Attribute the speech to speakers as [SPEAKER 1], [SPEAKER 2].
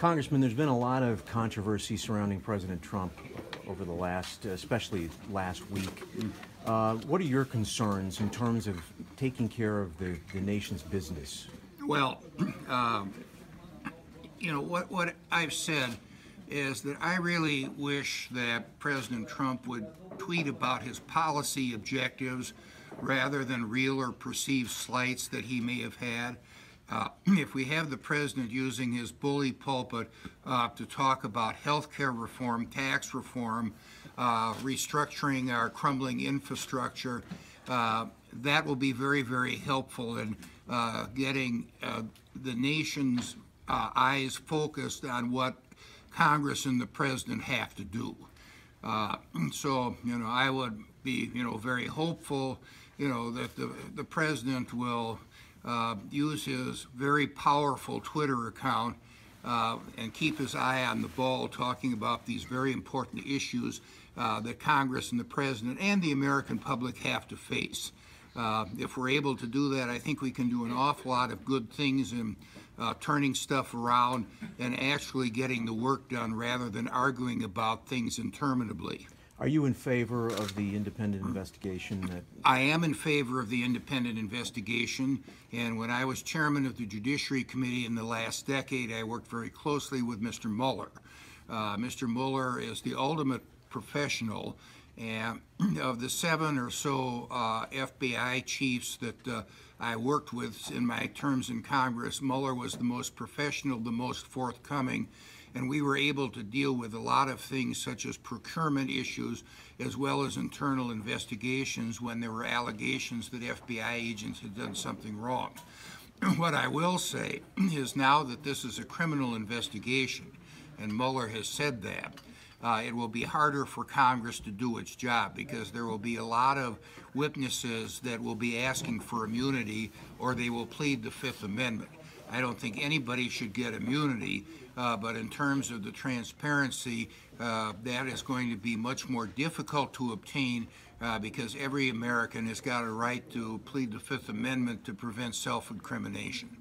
[SPEAKER 1] Congressman, there's been a lot of controversy surrounding President Trump over the last, especially last week. What are your concerns in terms of taking care of the nation's business?
[SPEAKER 2] Well, what I've said is that I really wish that President Trump would tweet about his policy objectives rather than real or perceived slights that he may have had. If we have the president using his bully pulpit to talk about health care reform, tax reform, restructuring our crumbling infrastructure, that will be very, very helpful in getting the nation's eyes focused on what Congress and the president have to do. So, I would be, very hopeful, that the president will use his very powerful Twitter account and keep his eye on the ball, talking about these very important issues that Congress and the president and the American public have to face. If we're able to do that, I think we can do an awful lot of good things in turning stuff around and actually getting the work done rather than arguing about things interminably.
[SPEAKER 1] Are you in favor of the independent investigation?
[SPEAKER 2] I am in favor of the independent investigation, and when I was chairman of the Judiciary Committee in the last decade, I worked very closely with Mr. Mueller. Mr. Mueller is the ultimate professional, and of the 7 or so FBI chiefs that I worked with in my terms in Congress, Mueller was the most professional, the most forthcoming, and we were able to deal with a lot of things such as procurement issues as well as internal investigations when there were allegations that FBI agents had done something wrong. What I will say is now that this is a criminal investigation, and Mueller has said that, it will be harder for Congress to do its job because there will be a lot of witnesses that will be asking for immunity or they will plead the Fifth Amendment. I don't think anybody should get immunity, but in terms of the transparency, that is going to be much more difficult to obtain because every American has got a right to plead the Fifth Amendment to prevent self-incrimination.